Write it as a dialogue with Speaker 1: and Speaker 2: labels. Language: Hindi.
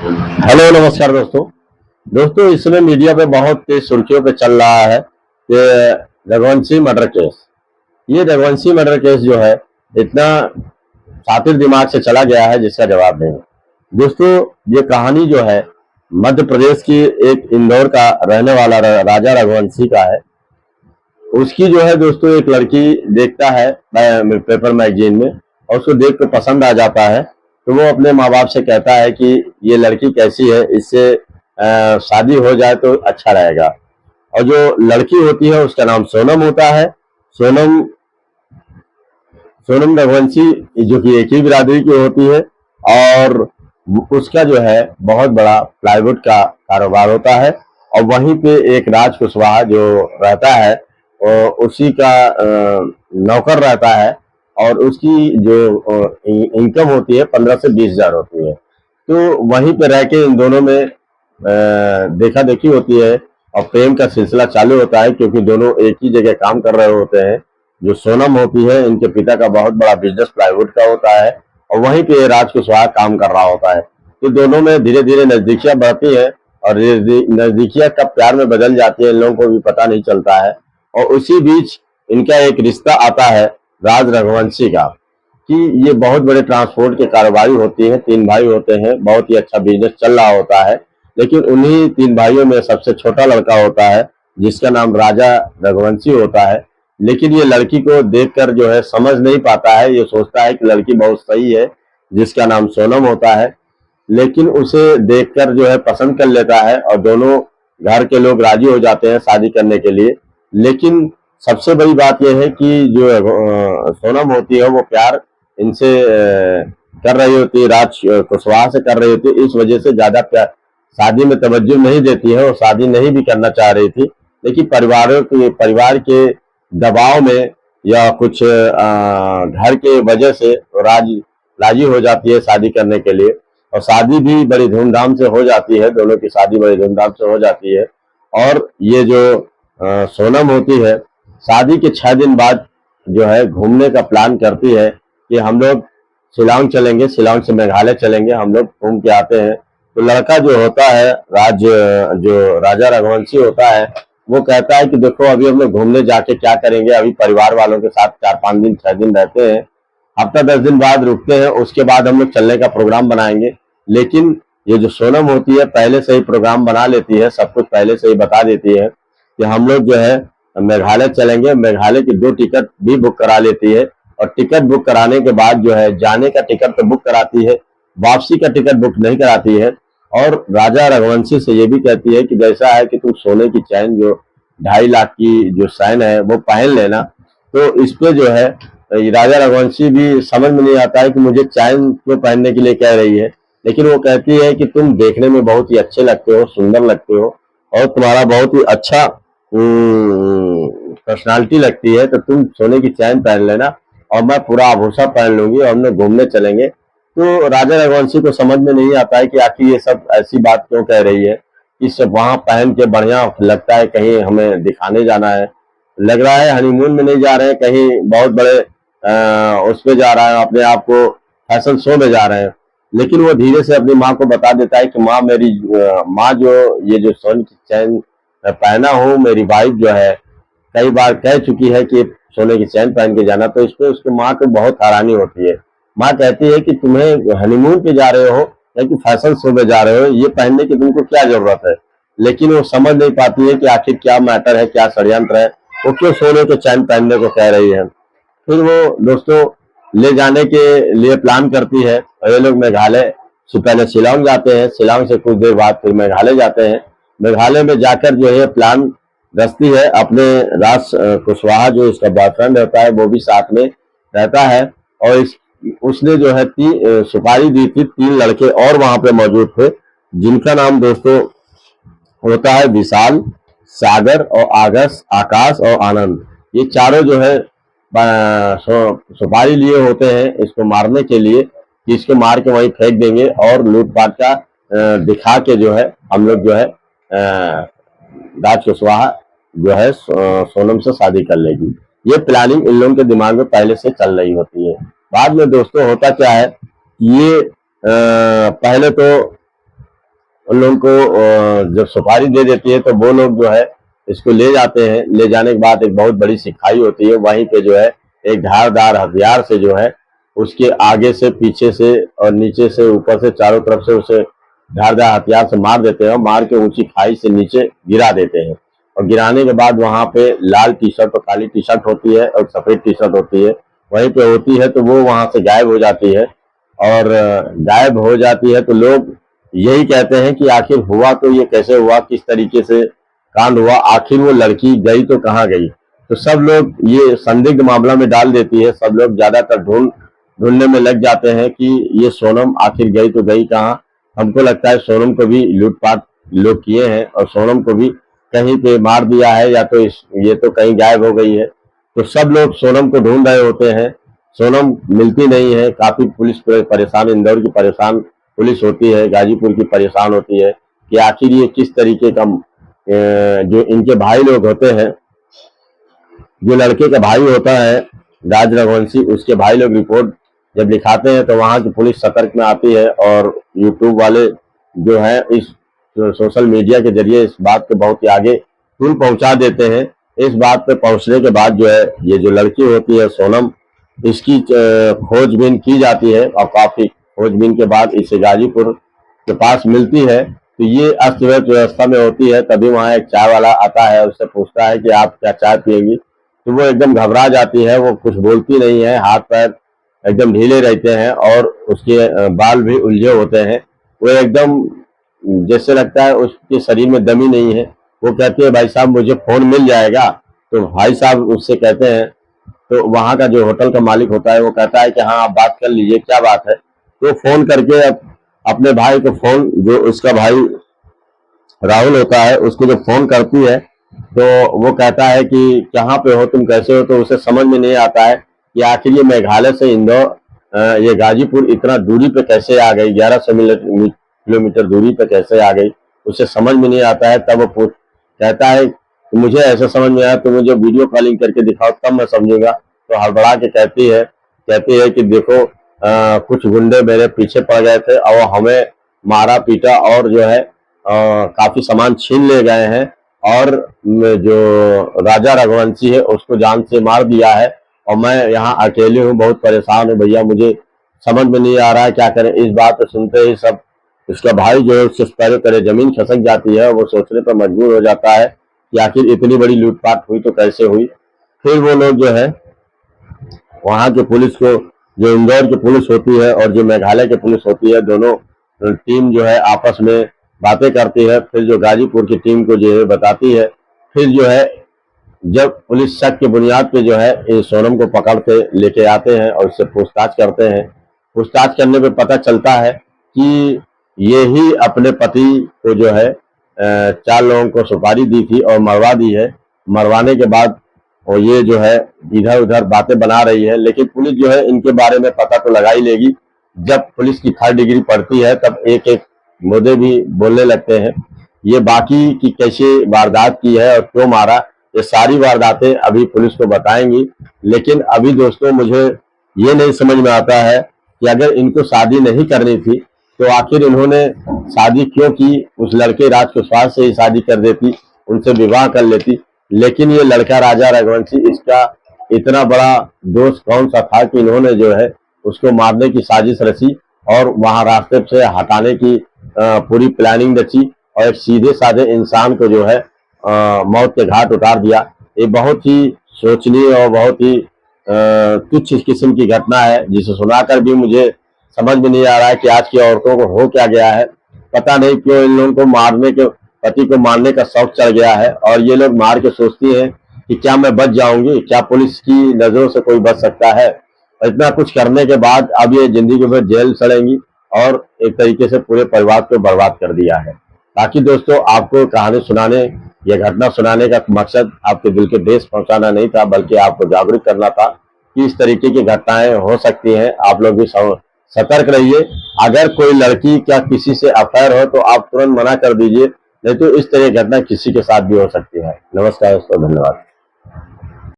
Speaker 1: हेलो नमस्कार दोस्तों। इस समय मीडिया पे बहुत तेज सुर्खियों पे चल रहा है कि रघुवंशी मर्डर केस। ये रघुवंशी मर्डर केस जो है इतना शातिर दिमाग से चला गया है जिसका जवाब नहीं है। दोस्तों, ये कहानी जो है मध्य प्रदेश की एक इंदौर का रहने वाला राजा रघुवंशी का है। उसकी जो है दोस्तों एक लड़की देखता है पेपर मैगजीन में और उसको देख कर पसंद आ जाता है। तो वो अपने माँ बाप से कहता है कि ये लड़की कैसी है, इससे शादी हो जाए तो अच्छा रहेगा। और जो लड़की होती है उसका नाम सोनम होता है। सोनम सोनम रघुवंशी जो कि एक ही बिरादरी की होती है। और उसका जो है बहुत बड़ा प्लाईवुड का कारोबार होता है। और वहीं पे एक राज कुशवाहा जो रहता है और उसी का नौकर रहता है। और उसकी जो इनकम होती है 15 से 20 हजार होती है। तो वहीं पे रह के इन दोनों में देखा देखी होती है और प्रेम का सिलसिला चालू होता है, क्योंकि दोनों एक ही जगह काम कर रहे होते हैं। जो सोनम होती है इनके पिता का बहुत बड़ा बिजनेस प्लाईवुड का होता है और वहीं पे राज कुशवाहा काम कर रहा होता है। तो दोनों में धीरे धीरे नजदीकियां बढ़ती है और नजदीकियां कब प्यार में बदल जाती है इन लोगों को भी पता नहीं चलता है। और उसी बीच इनका एक रिश्ता आता है राज रघुवंशी का, कि ये बहुत बड़े ट्रांसपोर्ट के कारोबारी होती है। 3 भाई होते हैं, बहुत ही अच्छा बिजनेस चल रहा होता है। लेकिन उन्हीं 3 भाइयों में सबसे छोटा लड़का होता है जिसका नाम राजा रघुवंशी होता है। लेकिन ये लड़की को देखकर जो है समझ नहीं पाता है, ये सोचता है कि लड़की बहुत सही है जिसका नाम सोनम होता है। लेकिन उसे देखकर जो है पसंद कर लेता है और दोनों घर के लोग राजी हो जाते हैं शादी करने के लिए। लेकिन सबसे बड़ी बात यह है कि जो सोनम होती है वो प्यार इनसे कर रही होती है, राज कुशवाहा से कर रही होती है। इस वजह से ज्यादा प्यार शादी में तवज्जो नहीं देती है और शादी नहीं भी करना चाह रही थी। लेकिन परिवार के दबाव में या कुछ घर के वजह से राजी हो जाती है शादी करने के लिए। और शादी भी बड़ी धूमधाम से हो जाती है, दोनों की शादी बड़ी धूमधाम से हो जाती है। और ये जो सोनम होती है शादी के 6 दिन बाद जो है घूमने का प्लान करती है कि हम लोग शिलांग चलेंगे, शिलांग से मेघालय चलेंगे, हम लोग घूम के आते हैं। तो लड़का जो होता है जो राजा रघुवंशी होता है वो कहता है कि देखो अभी हम लोग घूमने जाके क्या करेंगे, अभी परिवार वालों के साथ 4-5 दिन 6 दिन रहते हैं, हफ्ता 10 दिन बाद रुकते हैं, उसके बाद हम लोग चलने का प्रोग्राम बनाएंगे। लेकिन ये जो सोनम होती है पहले से ही प्रोग्राम बना लेती है, सब कुछ पहले से ही बता देती है कि हम लोग जो है मेघालय चलेंगे। मेघालय की 2 टिकट भी बुक करा लेती है और टिकट बुक कराने के बाद जो है जाने का टिकट तो बुक कराती है, वापसी का टिकट बुक नहीं कराती है। और राजा रघुवंशी से ये भी कहती है कि जैसा है कि तुम सोने की चैन जो 2.5 लाख की जो चैन है वो पहन लेना। तो इस पे जो है ये राजा रघुवंशी भी समझ में नहीं आता है कि मुझे चैन क्यों पहनने के लिए कह रही है। लेकिन वो कहती है कि तुम देखने में बहुत ही अच्छे लगते हो, सुंदर लगते हो और तुम्हारा बहुत ही अच्छा पर्सनालिटी लगती है, तो तुम सोने की चैन पहन लेना और मैं पूरा आभूषण पहन लूंगी और हम लोग घूमने चलेंगे। तो राजा रघुवंशी को समझ में नहीं आता है कि आखिर ये सब ऐसी बात क्यों कह रही है। इस सब वहां पहन के बढ़िया लगता है, कहीं हमें दिखाने जाना है, लग रहा है हनीमून में नहीं जा रहे हैं, कहीं बहुत बड़े उस पे जा रहा है, अपने आप को फैशन शो में जा रहे हैं। लेकिन वो धीरे से अपनी माँ को बता देता है कि माँ मेरी माँ जो ये जो सोने की चैन पहना हूँ, मेरी वाइफ जो है कई बार कह चुकी है कि सोने की चैन पहन के जाना। तो इस पे उसकी माँ को बहुत हैरानी होती है। माँ कहती है कि तुम्हें हनीमून पे जा रहे हो या कि फैशन शो में जा रहे हो, ये पहनने की तुमको क्या जरूरत है। लेकिन वो समझ नहीं पाती है कि आखिर क्या मैटर है, क्या षड्यंत्र है, वो क्यों सोने के चैन पहनने को कह रही है। फिर वो दोस्तों ले जाने के लिए प्लान करती है और ये लोग मेघालय से पहले शिलांग जाते हैं, शिलांग से कुछ देर बाद फिर मेघालय जाते हैं। मेघालय में जाकर जो है प्लान रचती है, अपने राज कुशवाहा जो इसका बॉयफ्रेंड रहता है वो भी साथ में रहता है। और उसने जो है सुपारी दी थी, 3 लड़के और वहां पे मौजूद थे जिनका नाम दोस्तों होता है विशाल, सागर और आकाश और आनंद। ये चारों जो है सुपारी लिए होते हैं इसको मारने के लिए कि इसको मार के वहीं फेंक देंगे और लूटपाट का दिखा के जो है हम लोग जो है राज कुशवाहा जो है सोनम से शादी कर लेगी। ये प्लानिंग इन लोगों के दिमाग में पहले से चल रही होती है। बाद में दोस्तों होता क्या है, ये पहले तो उन लोगों को जब सुपारी दे देती है तो वो लोग जो है इसको ले जाते हैं। ले जाने के बाद एक बहुत बड़ी सिखाई होती है, वहीं पे जो है एक धारदार हथियार से जो है उसके आगे से, पीछे से और नीचे से, ऊपर से, चारों तरफ से उसे धारदार हथियार से मार देते हैं और मार के ऊंची खाई से नीचे गिरा देते हैं। और गिराने के बाद वहां पे लाल टी शर्ट और काली टी शर्ट होती है और सफेद टी शर्ट होती है, वहीं पे होती है, तो वो वहां से गायब हो जाती है। और गायब हो जाती है तो लोग यही कहते हैं कि आखिर हुआ तो ये कैसे हुआ, किस तरीके से कांड हुआ, आखिर वो लड़की गई तो कहाँ गई। तो सब लोग ये संदिग्ध मामला में डाल देती है। सब लोग ज्यादातर ढूंढने में लग जाते हैं कि ये सोनम आखिर गई तो गई कहाँ। हमको लगता है सोनम को भी लूटपाट लोग किए हैं और सोनम को भी कहीं पे मार दिया है, या तो ये तो कहीं गायब हो गई है। तो सब लोग सोनम को ढूंढ रहे होते हैं, सोनम मिलती नहीं है। काफी पुलिस परेशान, इंदौर की परेशान पुलिस होती है, गाजीपुर की परेशान होती है कि आखिर ये किस तरीके का, जो इनके भाई लोग होते हैं, जो लड़के का भाई होता है राज रघुवंशी, उसके भाई लोग रिपोर्ट जब लिखाते हैं तो वहां की पुलिस सतर्क में आती है और यूट्यूब वाले जो है इस सोशल मीडिया के जरिए इस बात को बहुत ही आगे तुल पहुंचा देते हैं। इस बात पे पहुंचने के बाद जो है ये जो लड़की होती है सोनम, इसकी खोजबीन की जाती है और काफी खोजबीन के बाद इसे गाजीपुर के पास मिलती है। तो ये अस्त व्यस्त व्यवस्था में होती है। तभी वहां एक चाय वाला आता है, उससे पूछता है कि आप क्या चाय पिएंगी। तो वो एकदम घबरा जाती है, वो कुछ बोलती नहीं है, हाथ पैर एकदम ढीले रहते हैं और उसके बाल भी उलझे होते हैं। वो एकदम जैसे लगता है उसके शरीर में दम ही नहीं है। वो कहती है भाई साहब मुझे फोन मिल जाएगा। तो भाई साहब उससे कहते हैं, तो वहां का जो होटल का मालिक होता है वो कहता है कि हाँ आप बात कर लीजिए, क्या बात है। तो फोन करके अपने भाई को, फोन जो उसका भाई राहुल होता है उसको जब फोन करती है तो वो कहता है कि कहाँ पे हो तुम, कैसे हो। तो उसे समझ में नहीं आता है कि आखिर ये मेघालय से इंदौर, ये गाजीपुर इतना दूरी पे कैसे आ गई, 1100 किलोमीटर दूरी पे कैसे आ गई, उसे समझ में नहीं आता है। तब वो कहता है कि मुझे ऐसा समझ में आया तो मुझे वीडियो कॉलिंग करके दिखाओ तब मैं समझूंगा। तो हड़बड़ा के कहती है कि देखो कुछ गुंडे मेरे पीछे पड़ गए थे और हमें मारा पीटा और जो है काफी सामान छीन ले गए हैं और जो राजा रघुवंशी है उसको जान से मार दिया है और मैं यहाँ अकेले हूँ, बहुत परेशान हूँ भैया, मुझे समझ में नहीं आ रहा है क्या करें। इस बात को सुनते ही सब, उसका भाई जो है उससे पैरों तले जमीन खसक जाती है। वो सोचने पर मजबूर हो जाता है कि आखिर इतनी बड़ी लूटपाट हुई तो कैसे हुई। फिर वो लोग जो है वहां के पुलिस को, जो इंदौर की पुलिस होती है और जो मेघालय की पुलिस होती है, दोनों टीम जो है आपस में बातें करती है। फिर जो गाजीपुर की टीम को जो है बताती है। फिर जो है जब पुलिस शक की बुनियाद पे जो है इस सोनम को पकड़ के लेके आते हैं और उससे पूछताछ करते हैं। पूछताछ करने पे पता चलता है कि ये ही अपने पति को जो है 4 लोगों को सुपारी दी थी और मरवा दी है। मरवाने के बाद और ये जो है इधर उधर बातें बना रही है, लेकिन पुलिस जो है इनके बारे में पता तो लगा ही लेगी। जब पुलिस की 3rd डिग्री पड़ती है तब एक एक मुद्दे भी बोलने लगते हैं। ये बाकी की कैसे वारदात की है और क्यों मारा, ये सारी वारदातें अभी पुलिस को बताएंगी। लेकिन अभी दोस्तों मुझे ये नहीं समझ में आता है कि अगर इनको शादी नहीं करनी थी तो आखिर इन्होंने शादी क्यों की। उस लड़के राज कुशवाहा से ही शादी कर देती, उनसे विवाह कर लेती। लेकिन ये लड़का राजा रघुवंशी, इसका इतना बड़ा दोष कौन सा था कि इन्होंने जो है उसको मारने की साजिश रची और वहां रास्ते से हटाने की पूरी प्लानिंग रची और एक सीधे साधे इंसान को जो है मौत के घाट उतार दिया। ये बहुत ही सोचनीय और बहुत ही तुच्छ किस्म की घटना है, जिसे सुनाकर भी मुझे समझ में नहीं आ रहा है कि आज की औरतों को हो क्या गया है। पता नहीं क्यों इन लोगों को पति को मारने का शौक चढ़ गया है और ये लोग मार के सोचती हैं कि क्या मैं बच जाऊंगी, क्या पुलिस की नजरों से कोई बच सकता है। इतना कुछ करने के बाद अब ये जिंदगी भर जेल सड़ेंगी और एक तरीके से पूरे परिवार को बर्बाद कर दिया है। बाकी दोस्तों आपको कहानी सुनाने, यह घटना सुनाने का मकसद आपके दिल के ठेस पहुंचाना नहीं था, बल्कि आपको जागरूक करना था कि इस तरीके की घटनाएं हो सकती हैं। आप लोग भी सतर्क रहिए। अगर कोई लड़की का किसी से अफेयर हो तो आप तुरंत मना कर दीजिए, नहीं तो इस तरह की घटना किसी के साथ भी हो सकती है। नमस्कार दोस्तों, धन्यवाद।